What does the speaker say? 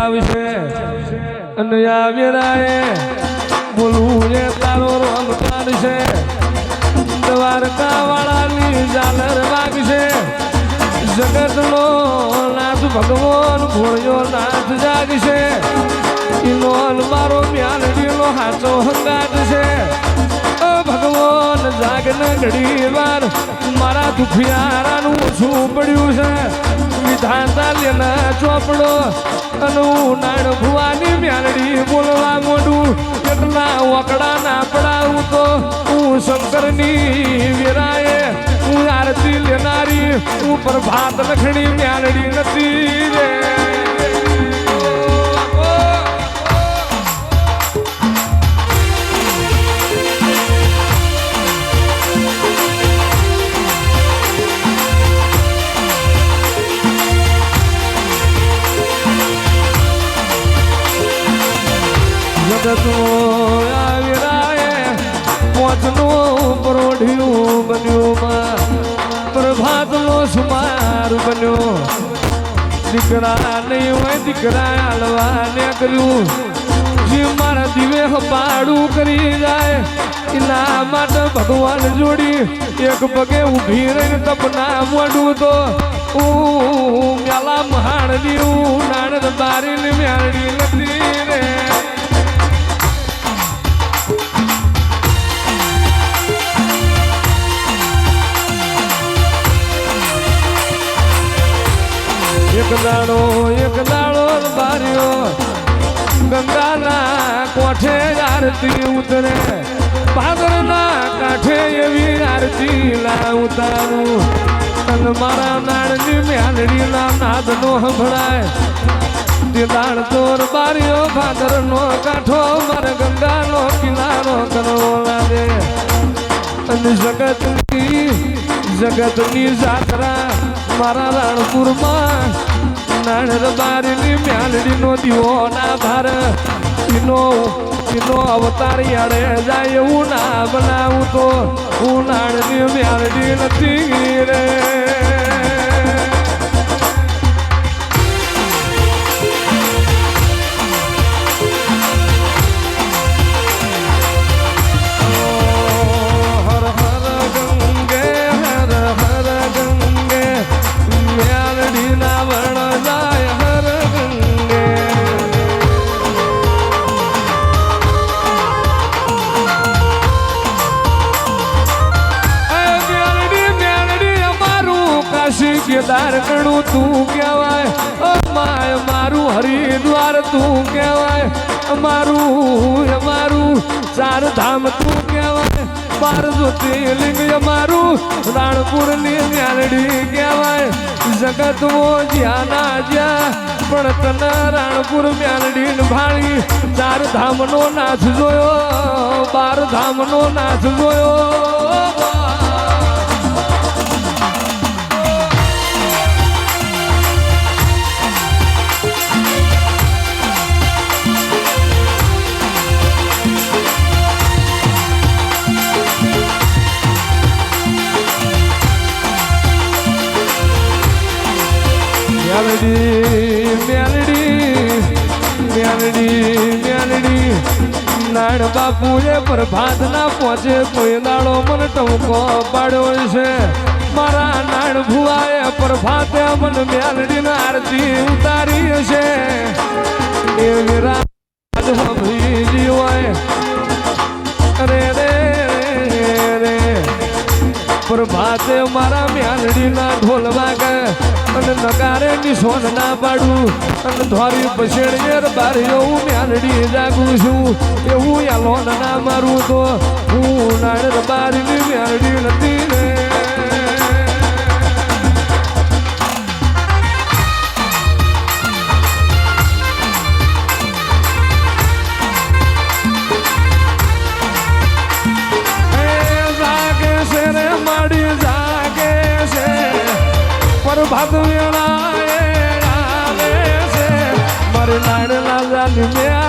આવશે અને આવેરાએ બોલવું એ તારો રંગ કાઢશે દ્વારકા વાળાની ઝાલર વાગશે જગતનો નાથ ભગવાન ભોળ્યો નાથ જાગશે ઈનો મારો મ્યાલડીનો હાચો હંગાટ છે ભગવાન જાગને ઘડી વાર મારા દુખિયારાનું શું પડ્યું છે વિધાતા લેના ચોપડો અને હું નાણ ભુવાની મ્યાલડી બોલવા મોડું કેટલા વકડા ના પડાવું તો હું શંકરની વેરાએ હું આરતી લેનારી હું પ્રભાત લખણી મ્યાલડી નથી રે પરોઢિયું બન્યું પ્રભાતનો સુમાર બન્યો દીકરા નહીં હોય દીકરા હાલવાને કર્યું જે મારા દિવે પાડું કરી જાય એના માટે ભગવાન જોડી એક પગે ઊભી રહીને તપના મોડું તો હું મેલા મહાણની હું નાણ બારીને મ્યાલડી નથી રે એક દાડો બાર્યો ગંગાના કોઠે આરતી ઉતરે ભાદરના કાંઠે એવી આરતી લા ઉતારું અને મારા નાણની મ્યાલડીના નાદનો સંભળાય તે દાડ તોર બાર્યો ભાદરનો કાંઠો મારે ગંગાનો કિનારો કરવો લાગે અને જગતની જાત્રા મારા રાણપુરમાં નાણ બારીની મ્યાલડીનો દીવો ના ભાર એનો અવતાર યાડે જાય એવું ના બનાવું તો હું નાણની મ્યાલડી નથી રે કેદાર ગણું તું કહેવાય માય મારું હરિદ્વાર તું કહેવાય અમારું ચાર ધામ તું કહેવાય 12 જ્યોતિર્લિંગ અમારું રાણપુરની મ્યાલડી કહેવાય જગતમાં જ્યાં ના જ્યાં પણ તને રાણપુર મ્યાલડી ભાળી 4 ધામનો નાથ જોયો 12 ધામનો નાથ જોયો મ્યાલડી નાણ બાપુએ પ્રભાત ના પહોંચે કોઈ દાડો મને ટમકો પાડ્યો છે મારા નાણ ભુવાએ પ્રભાતે મને મ્યાલડી ના આરતી ઉતારી છે એ વિરાજ જીવાય અરે રે રે પ્રભાતે મારા મ્યાલડી ના ઢોલ વાગે અને નગારે નિશોન ના પાડું અને ધોરી પછેડીએ બારીઓ હું મ્યાલડી જાગું છું એવું યાલોન ના મારું તો હું નાણ બારીની મ્યાલડી નથી રે જાગે છે રે માડી જાગે છે પ્રભાત વેળાએ આવે છે મારે નાણ લાજાની